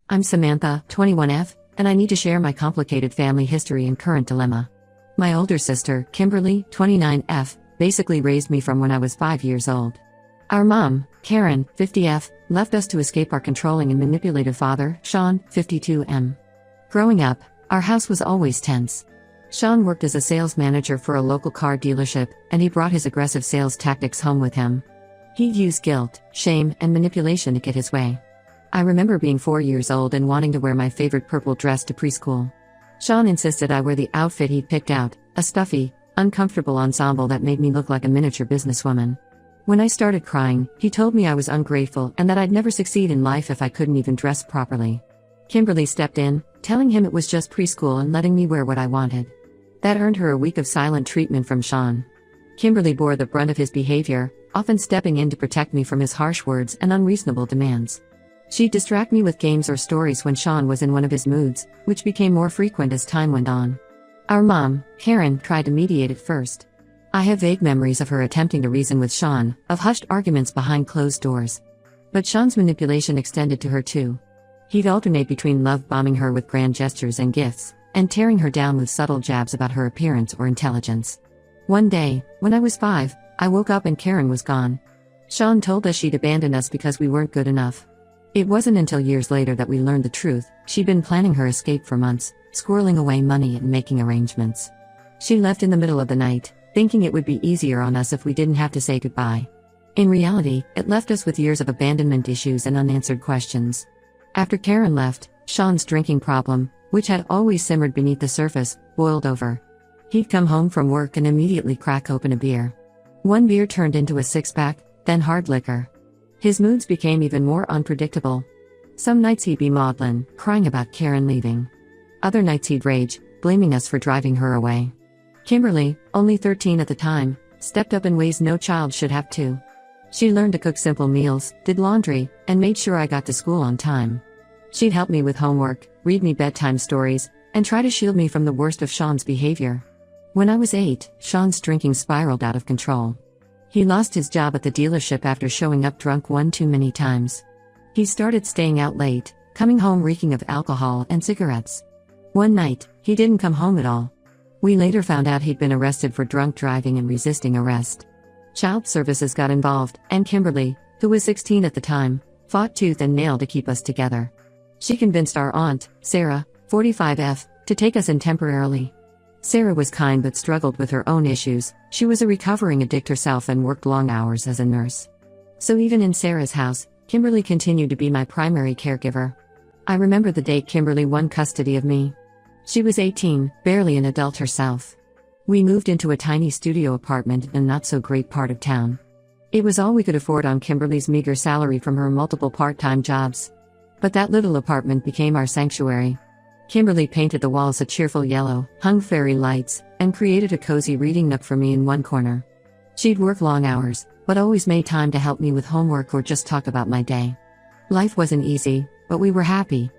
I'm Samantha, 21F, and I need to share my complicated family history and current dilemma. My older sister, Kimberly, 29F, basically raised me from when I was 5 years old. Our mom, Karen, 50F, left us to escape our controlling and manipulative father, Sean, 52M. Growing up, our house was always tense. Sean worked as a sales manager for a local car dealership, and he brought his aggressive sales tactics home with him. He'd use guilt, shame, and manipulation to get his way. I remember being 4 years old and wanting to wear my favorite purple dress to preschool. Sean insisted I wear the outfit he'd picked out, a stuffy, uncomfortable ensemble that made me look like a miniature businesswoman. When I started crying, he told me I was ungrateful and that I'd never succeed in life if I couldn't even dress properly. Kimberly stepped in, telling him it was just preschool and letting me wear what I wanted. That earned her a week of silent treatment from Sean. Kimberly bore the brunt of his behavior, often stepping in to protect me from his harsh words and unreasonable demands. She'd distract me with games or stories when Sean was in one of his moods, which became more frequent as time went on. Our mom, Karen, tried to mediate at first. I have vague memories of her attempting to reason with Sean, of hushed arguments behind closed doors. But Sean's manipulation extended to her too. He'd alternate between love-bombing her with grand gestures and gifts, and tearing her down with subtle jabs about her appearance or intelligence. One day, when I was 5, I woke up and Karen was gone. Sean told us she'd abandoned us because we weren't good enough. It wasn't until years later that we learned the truth. She'd been planning her escape for months, squirreling away money and making arrangements. She left in the middle of the night, thinking it would be easier on us if we didn't have to say goodbye. In reality, it left us with years of abandonment issues and unanswered questions. After Karen left, Sean's drinking problem, which had always simmered beneath the surface, boiled over. He'd come home from work and immediately crack open a beer. One beer turned into a six-pack, then hard liquor. His moods became even more unpredictable. Some nights he'd be maudlin, crying about Karen leaving. Other nights he'd rage, blaming us for driving her away. Kimberly, only 13 at the time, stepped up in ways no child should have to. She learned to cook simple meals, did laundry, and made sure I got to school on time. She'd help me with homework, read me bedtime stories, and try to shield me from the worst of Sean's behavior. When I was 8, Sean's drinking spiraled out of control. He lost his job at the dealership after showing up drunk one too many times. He started staying out late, coming home reeking of alcohol and cigarettes. One night, he didn't come home at all. We later found out he'd been arrested for drunk driving and resisting arrest. Child services got involved, and Kimberly, who was 16 at the time, fought tooth and nail to keep us together. She convinced our aunt, Sarah, 45F, to take us in temporarily. Sarah was kind but struggled with her own issues. She was a recovering addict herself and worked long hours as a nurse. So even in Sarah's house, Kimberly continued to be my primary caregiver. I remember the day Kimberly won custody of me. She was 18, barely an adult herself. We moved into a tiny studio apartment in a not-so-great part of town. It was all we could afford on Kimberly's meager salary from her multiple part-time jobs. But that little apartment became our sanctuary. Kimberly painted the walls a cheerful yellow, hung fairy lights, and created a cozy reading nook for me in one corner. She'd work long hours, but always made time to help me with homework or just talk about my day. Life wasn't easy, but we were happy.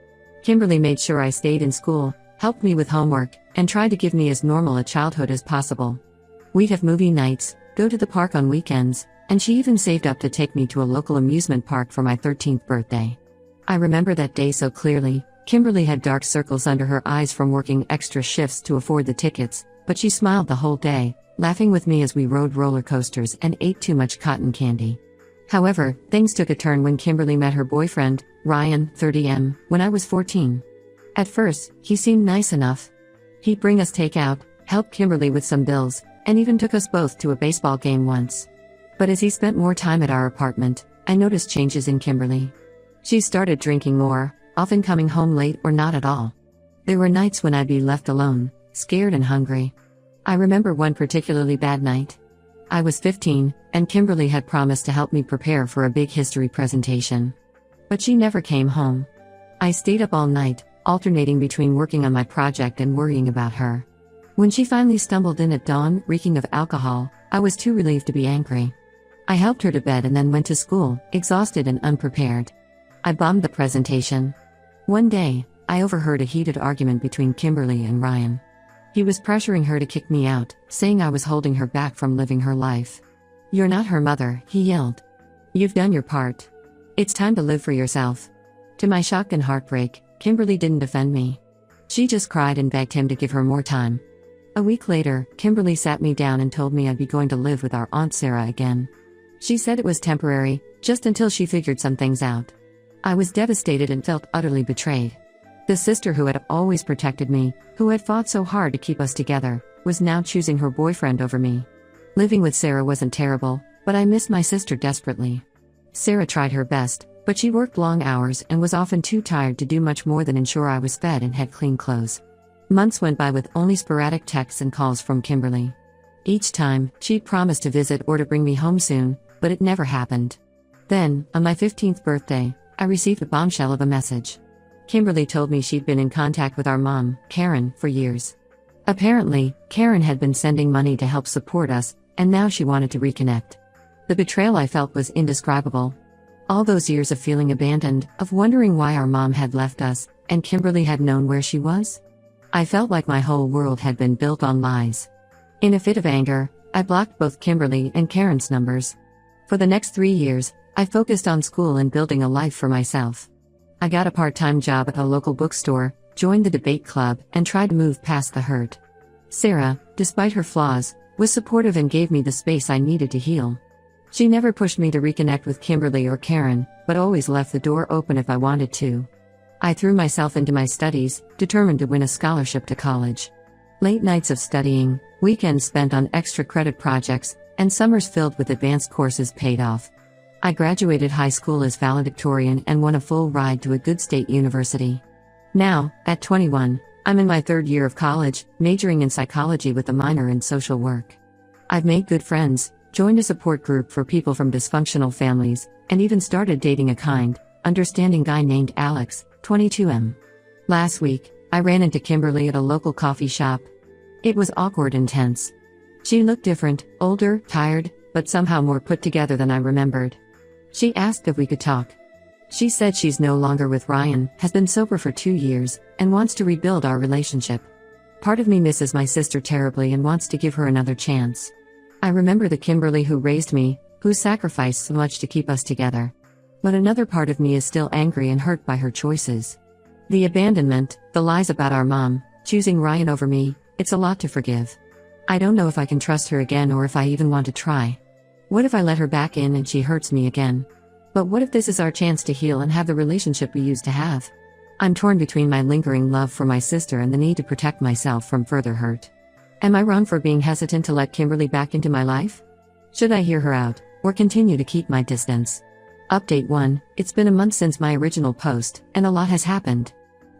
Kimberly made sure I stayed in school, helped me with homework, and tried to give me as normal a childhood as possible. We'd have movie nights, go to the park on weekends, and she even saved up to take me to a local amusement park for my 13th birthday. I remember that day so clearly. Kimberly had dark circles under her eyes from working extra shifts to afford the tickets, but she smiled the whole day, laughing with me as we rode roller coasters and ate too much cotton candy. However, things took a turn when Kimberly met her boyfriend, Ryan, 30M, when I was 14. At first, he seemed nice enough. He'd bring us takeout, help Kimberly with some bills, and even took us both to a baseball game once. But as he spent more time at our apartment, I noticed changes in Kimberly. She started drinking more, often coming home late or not at all. There were nights when I'd be left alone, scared and hungry. I remember one particularly bad night. I was 15, and Kimberly had promised to help me prepare for a big history presentation. But she never came home. I stayed up all night, alternating between working on my project and worrying about her. When she finally stumbled in at dawn, reeking of alcohol, I was too relieved to be angry. I helped her to bed and then went to school, exhausted and unprepared. I bombed the presentation. One day, I overheard a heated argument between Kimberly and Ryan. He was pressuring her to kick me out, saying I was holding her back from living her life. "You're not her mother," he yelled. "You've done your part. It's time to live for yourself." To my shock and heartbreak, Kimberly didn't defend me. She just cried and begged him to give her more time. A week later, Kimberly sat me down and told me I'd be going to live with our Aunt Sarah again. She said it was temporary, just until she figured some things out. I was devastated and felt utterly betrayed. The sister who had always protected me, who had fought so hard to keep us together, was now choosing her boyfriend over me. Living with Sarah wasn't terrible, but I missed my sister desperately. Sarah tried her best, but she worked long hours and was often too tired to do much more than ensure I was fed and had clean clothes. Months went by with only sporadic texts and calls from Kimberly. Each time, she'd promised to visit or to bring me home soon, but it never happened. Then, on my 15th birthday, I received a bombshell of a message. Kimberly told me she'd been in contact with our mom, Karen, for years. Apparently, Karen had been sending money to help support us, and now she wanted to reconnect. The betrayal I felt was indescribable. All those years of feeling abandoned, of wondering why our mom had left us, and Kimberly had known where she was. I felt like my whole world had been built on lies. In a fit of anger, I blocked both Kimberly and Karen's numbers. For the next 3 years, I focused on school and building a life for myself. I got a part-time job at a local bookstore, joined the debate club, and tried to move past the hurt. Sarah, despite her flaws, was supportive and gave me the space I needed to heal. She never pushed me to reconnect with Kimberly or Karen, but always left the door open if I wanted to. I threw myself into my studies, determined to win a scholarship to college. Late nights of studying, weekends spent on extra credit projects, and summers filled with advanced courses paid off. I graduated high school as valedictorian and won a full ride to a good state university. Now, at 21, I'm in my 3rd year of college, majoring in psychology with a minor in social work. I've made good friends, joined a support group for people from dysfunctional families, and even started dating a kind, understanding guy named Alex, 22M. Last week, I ran into Kimberly at a local coffee shop. It was awkward and tense. She looked different, older, tired, but somehow more put together than I remembered. She asked if we could talk. She said she's no longer with Ryan, has been sober for 2 years, and wants to rebuild our relationship. Part of me misses my sister terribly and wants to give her another chance. I remember the Kimberly who raised me, who sacrificed so much to keep us together. But another part of me is still angry and hurt by her choices. The abandonment, the lies about our mom, choosing Ryan over me, it's a lot to forgive. I don't know if I can trust her again or if I even want to try. What if I let her back in and she hurts me again? But what if this is our chance to heal and have the relationship we used to have? I'm torn between my lingering love for my sister and the need to protect myself from further hurt. Am I wrong for being hesitant to let Kimberly back into my life? Should I hear her out, or continue to keep my distance? Update 1, it's been a month since my original post, and a lot has happened.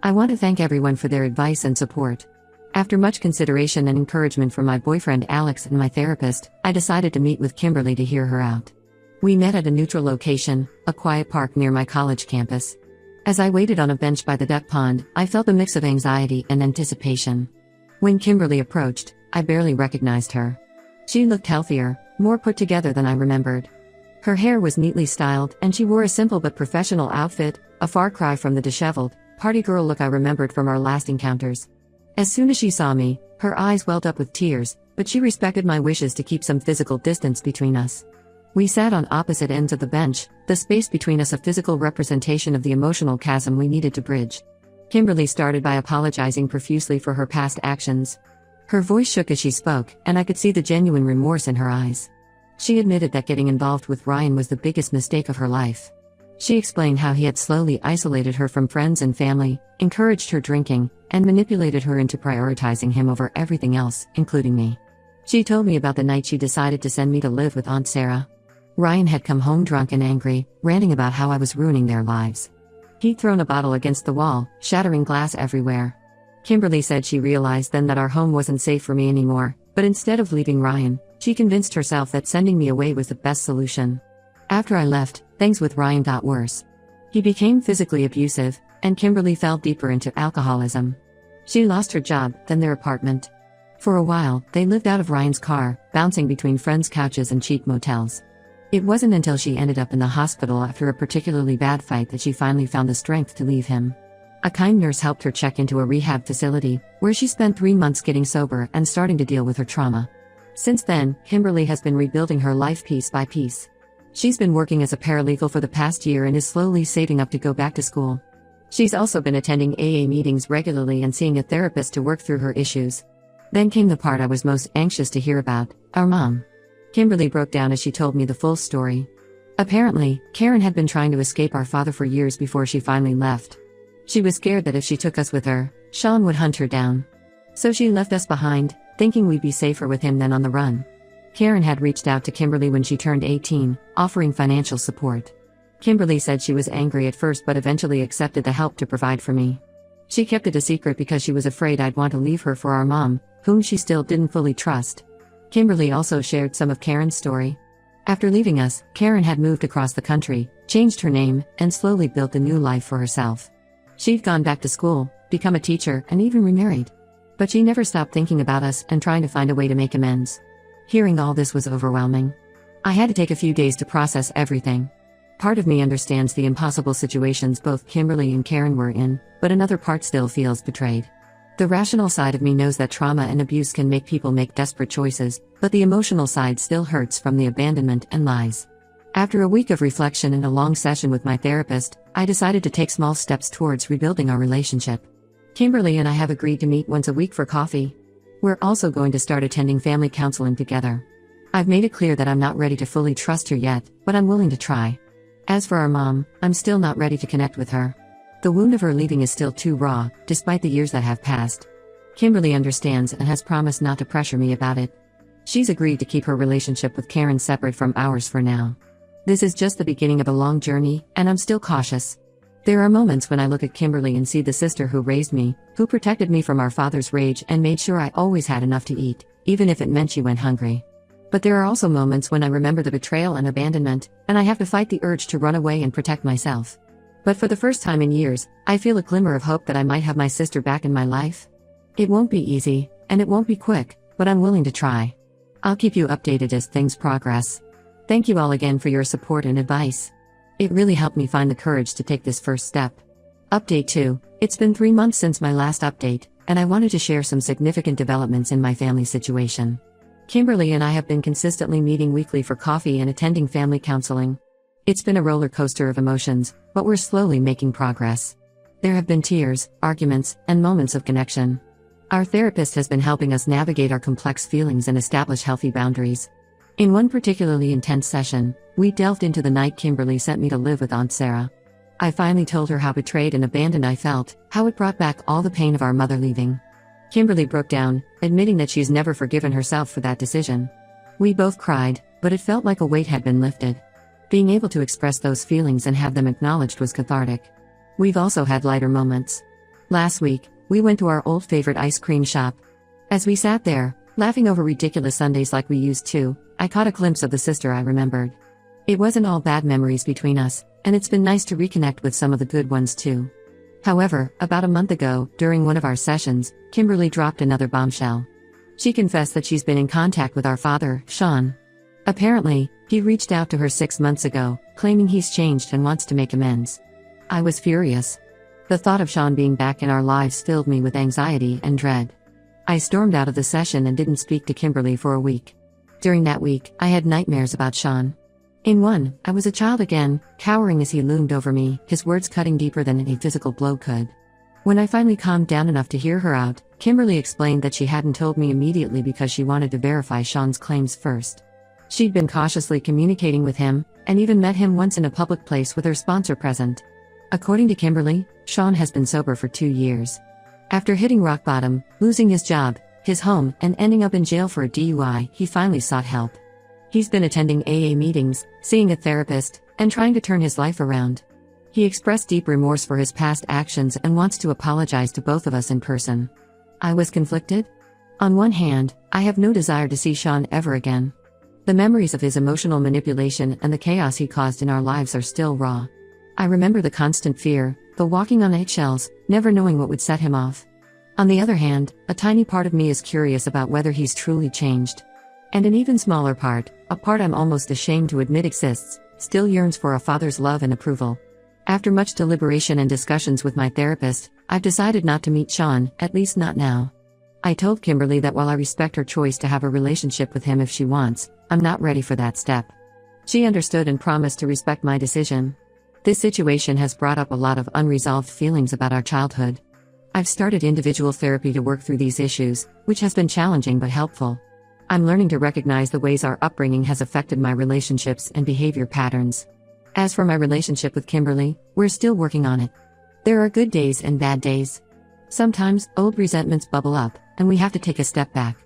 I want to thank everyone for their advice and support. After much consideration and encouragement from my boyfriend Alex and my therapist, I decided to meet with Kimberly to hear her out. We met at a neutral location, a quiet park near my college campus. As I waited on a bench by the duck pond, I felt a mix of anxiety and anticipation. When Kimberly approached, I barely recognized her. She looked healthier, more put together than I remembered. Her hair was neatly styled, and she wore a simple but professional outfit, a far cry from the disheveled, party girl look I remembered from our last encounters. As soon as she saw me, her eyes welled up with tears, but she respected my wishes to keep some physical distance between us. We sat on opposite ends of the bench, the space between us a physical representation of the emotional chasm we needed to bridge. Kimberly started by apologizing profusely for her past actions. Her voice shook as she spoke, and I could see the genuine remorse in her eyes. She admitted that getting involved with Ryan was the biggest mistake of her life. She explained how he had slowly isolated her from friends and family, encouraged her drinking, and manipulated her into prioritizing him over everything else, including me. She told me about the night she decided to send me to live with Aunt Sarah. Ryan had come home drunk and angry, ranting about how I was ruining their lives. He'd thrown a bottle against the wall, shattering glass everywhere. Kimberly said she realized then that our home wasn't safe for me anymore, but instead of leaving Ryan, she convinced herself that sending me away was the best solution. After I left, things with Ryan got worse. He became physically abusive, and Kimberly fell deeper into alcoholism. She lost her job, then their apartment. For a while, they lived out of Ryan's car, bouncing between friends' couches and cheap motels. It wasn't until she ended up in the hospital after a particularly bad fight that she finally found the strength to leave him. A kind nurse helped her check into a rehab facility, where she spent 3 months getting sober and starting to deal with her trauma. Since then, Kimberly has been rebuilding her life piece by piece. She's been working as a paralegal for the past year and is slowly saving up to go back to school. She's also been attending AA meetings regularly and seeing a therapist to work through her issues. Then came the part I was most anxious to hear about, our mom. Kimberly broke down as she told me the full story. Apparently, Karen had been trying to escape our father for years before she finally left. She was scared that if she took us with her, Sean would hunt her down. So she left us behind, thinking we'd be safer with him than on the run. Karen had reached out to Kimberly when she turned 18, offering financial support. Kimberly said she was angry at first but eventually accepted the help to provide for me. She kept it a secret because she was afraid I'd want to leave her for our mom, whom she still didn't fully trust. Kimberly also shared some of Karen's story. After leaving us, Karen had moved across the country, changed her name, and slowly built a new life for herself. She'd gone back to school, become a teacher, and even remarried. But she never stopped thinking about us and trying to find a way to make amends. Hearing all this was overwhelming. I had to take a few days to process everything. Part of me understands the impossible situations both Kimberly and Karen were in, but another part still feels betrayed. The rational side of me knows that trauma and abuse can make people make desperate choices, but the emotional side still hurts from the abandonment and lies. After a week of reflection and a long session with my therapist, I decided to take small steps towards rebuilding our relationship. Kimberly and I have agreed to meet once a week for coffee. We're also going to start attending family counseling together. I've made it clear that I'm not ready to fully trust her yet, but I'm willing to try. As for our mom, I'm still not ready to connect with her. The wound of her leaving is still too raw, despite the years that have passed. Kimberly understands and has promised not to pressure me about it. She's agreed to keep her relationship with Karen separate from ours for now. This is just the beginning of a long journey, and I'm still cautious. There are moments when I look at Kimberly and see the sister who raised me, who protected me from our father's rage and made sure I always had enough to eat, even if it meant she went hungry. But there are also moments when I remember the betrayal and abandonment, and I have to fight the urge to run away and protect myself. But for the first time in years, I feel a glimmer of hope that I might have my sister back in my life. It won't be easy, and it won't be quick, but I'm willing to try. I'll keep you updated as things progress. Thank you all again for your support and advice. It really helped me find the courage to take this first step. Update 2. It's been 3 months since my last update, and I wanted to share some significant developments in my family situation. Kimberly and I have been consistently meeting weekly for coffee and attending family counseling. It's been a roller coaster of emotions, but we're slowly making progress. There have been tears, arguments, and moments of connection. Our therapist has been helping us navigate our complex feelings and establish healthy boundaries. In one particularly intense session, we delved into the night Kimberly sent me to live with Aunt Sarah. I finally told her how betrayed and abandoned I felt, how it brought back all the pain of our mother leaving. Kimberly broke down, admitting that she's never forgiven herself for that decision. We both cried, but it felt like a weight had been lifted. Being able to express those feelings and have them acknowledged was cathartic. We've also had lighter moments. Last week, we went to our old favorite ice cream shop. As we sat there, laughing over ridiculous sundaes like we used to, I caught a glimpse of the sister I remembered. It wasn't all bad memories between us, and it's been nice to reconnect with some of the good ones too. However, about a month ago, during one of our sessions, Kimberly dropped another bombshell. She confessed that she's been in contact with our father, Sean. Apparently, he reached out to her 6 months ago, claiming he's changed and wants to make amends. I was furious. The thought of Sean being back in our lives filled me with anxiety and dread. I stormed out of the session and didn't speak to Kimberly for a week. During that week, I had nightmares about Sean. In one, I was a child again, cowering as he loomed over me, his words cutting deeper than any physical blow could. When I finally calmed down enough to hear her out, Kimberly explained that she hadn't told me immediately because she wanted to verify Sean's claims first. She'd been cautiously communicating with him, and even met him once in a public place with her sponsor present. According to Kimberly, Sean has been sober for 2 years. After hitting rock bottom, losing his job, his home, and ending up in jail for a DUI, he finally sought help. He's been attending AA meetings, seeing a therapist, and trying to turn his life around. He expressed deep remorse for his past actions and wants to apologize to both of us in person. I was conflicted. On one hand, I have no desire to see Sean ever again. The memories of his emotional manipulation and the chaos he caused in our lives are still raw. I remember the constant fear, the walking on eggshells, never knowing what would set him off. On the other hand, a tiny part of me is curious about whether he's truly changed. And an even smaller part, a part I'm almost ashamed to admit exists, still yearns for a father's love and approval. After much deliberation and discussions with my therapist, I've decided not to meet Sean, at least not now. I told Kimberly that while I respect her choice to have a relationship with him if she wants, I'm not ready for that step. She understood and promised to respect my decision. This situation has brought up a lot of unresolved feelings about our childhood. I've started individual therapy to work through these issues, which has been challenging but helpful. I'm learning to recognize the ways our upbringing has affected my relationships and behavior patterns. As for my relationship with Kimberly, we're still working on it. There are good days and bad days. Sometimes, old resentments bubble up, and we have to take a step back.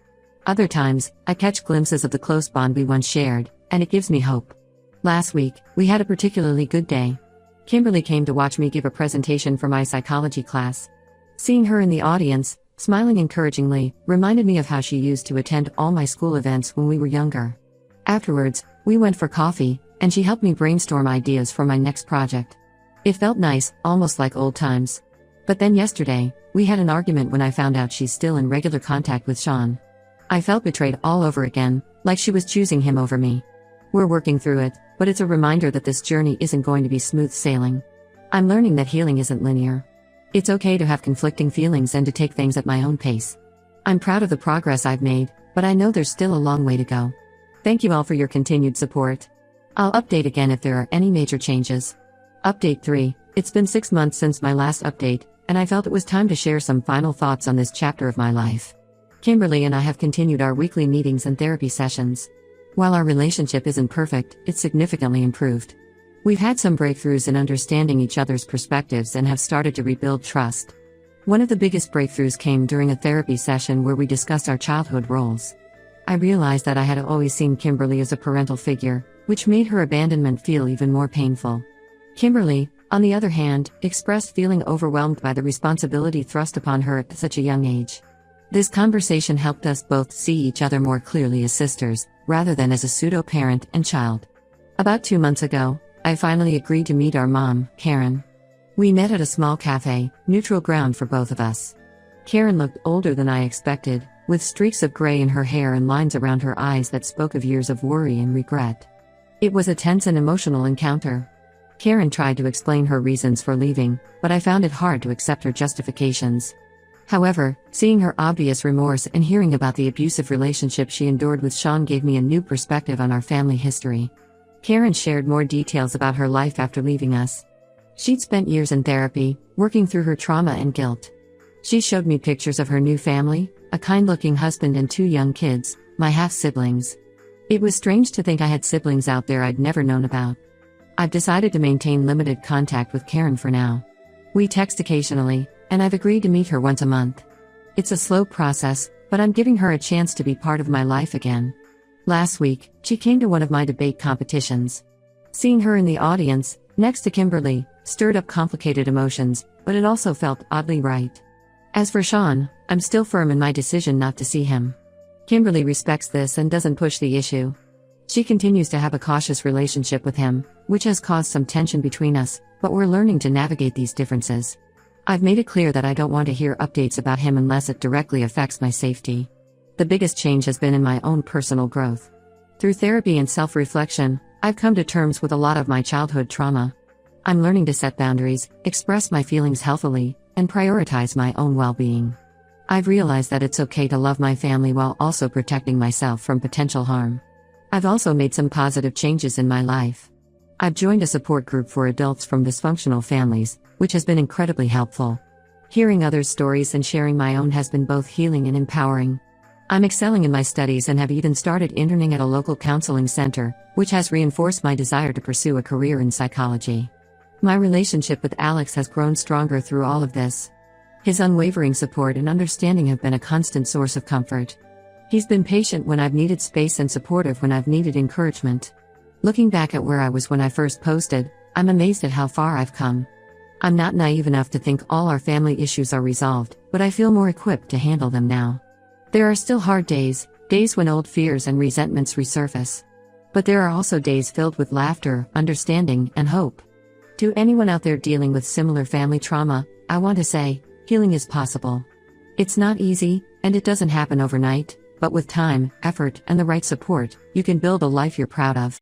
Other times, I catch glimpses of the close bond we once shared, and it gives me hope. Last week, we had a particularly good day. Kimberly came to watch me give a presentation for my psychology class. Seeing her in the audience, smiling encouragingly, reminded me of how she used to attend all my school events when we were younger. Afterwards, we went for coffee, and she helped me brainstorm ideas for my next project. It felt nice, almost like old times. But then yesterday, we had an argument when I found out she's still in regular contact with Sean. I felt betrayed all over again, like she was choosing him over me. We're working through it, but it's a reminder that this journey isn't going to be smooth sailing. I'm learning that healing isn't linear. It's okay to have conflicting feelings and to take things at my own pace. I'm proud of the progress I've made, but I know there's still a long way to go. Thank you all for your continued support. I'll update again if there are any major changes. Update 3. It's been 6 months since my last update, and I felt it was time to share some final thoughts on this chapter of my life. Kimberly and I have continued our weekly meetings and therapy sessions. While our relationship isn't perfect, it's significantly improved. We've had some breakthroughs in understanding each other's perspectives and have started to rebuild trust. One of the biggest breakthroughs came during a therapy session where we discussed our childhood roles. I realized that I had always seen Kimberly as a parental figure, which made her abandonment feel even more painful. Kimberly, on the other hand, expressed feeling overwhelmed by the responsibility thrust upon her at such a young age. This conversation helped us both see each other more clearly as sisters, rather than as a pseudo-parent and child. About 2 months ago, I finally agreed to meet our mom, Karen. We met at a small cafe, neutral ground for both of us. Karen looked older than I expected, with streaks of gray in her hair and lines around her eyes that spoke of years of worry and regret. It was a tense and emotional encounter. Karen tried to explain her reasons for leaving, but I found it hard to accept her justifications. However, seeing her obvious remorse and hearing about the abusive relationship she endured with Sean gave me a new perspective on our family history. Karen shared more details about her life after leaving us. She'd spent years in therapy, working through her trauma and guilt. She showed me pictures of her new family, a kind-looking husband and 2 young kids, my half-siblings. It was strange to think I had siblings out there I'd never known about. I've decided to maintain limited contact with Karen for now. We text occasionally, and I've agreed to meet her once a month. It's a slow process, but I'm giving her a chance to be part of my life again. Last week, she came to one of my debate competitions. Seeing her in the audience, next to Kimberly, stirred up complicated emotions, but it also felt oddly right. As for Sean, I'm still firm in my decision not to see him. Kimberly respects this and doesn't push the issue. She continues to have a cautious relationship with him, which has caused some tension between us, but we're learning to navigate these differences. I've made it clear that I don't want to hear updates about him unless it directly affects my safety. The biggest change has been in my own personal growth. Through therapy and self-reflection, I've come to terms with a lot of my childhood trauma. I'm learning to set boundaries, express my feelings healthily, and prioritize my own well-being. I've realized that it's okay to love my family while also protecting myself from potential harm. I've also made some positive changes in my life. I've joined a support group for adults from dysfunctional families, which has been incredibly helpful. Hearing others' stories and sharing my own has been both healing and empowering. I'm excelling in my studies and have even started interning at a local counseling center, which has reinforced my desire to pursue a career in psychology. My relationship with Alex has grown stronger through all of this. His unwavering support and understanding have been a constant source of comfort. He's been patient when I've needed space and supportive when I've needed encouragement. Looking back at where I was when I first posted, I'm amazed at how far I've come. I'm not naive enough to think all our family issues are resolved, but I feel more equipped to handle them now. There are still hard days when old fears and resentments resurface. But there are also days filled with laughter, understanding, and hope. To anyone out there dealing with similar family trauma, I want to say, healing is possible. It's not easy, and it doesn't happen overnight, but with time, effort, and the right support, you can build a life you're proud of.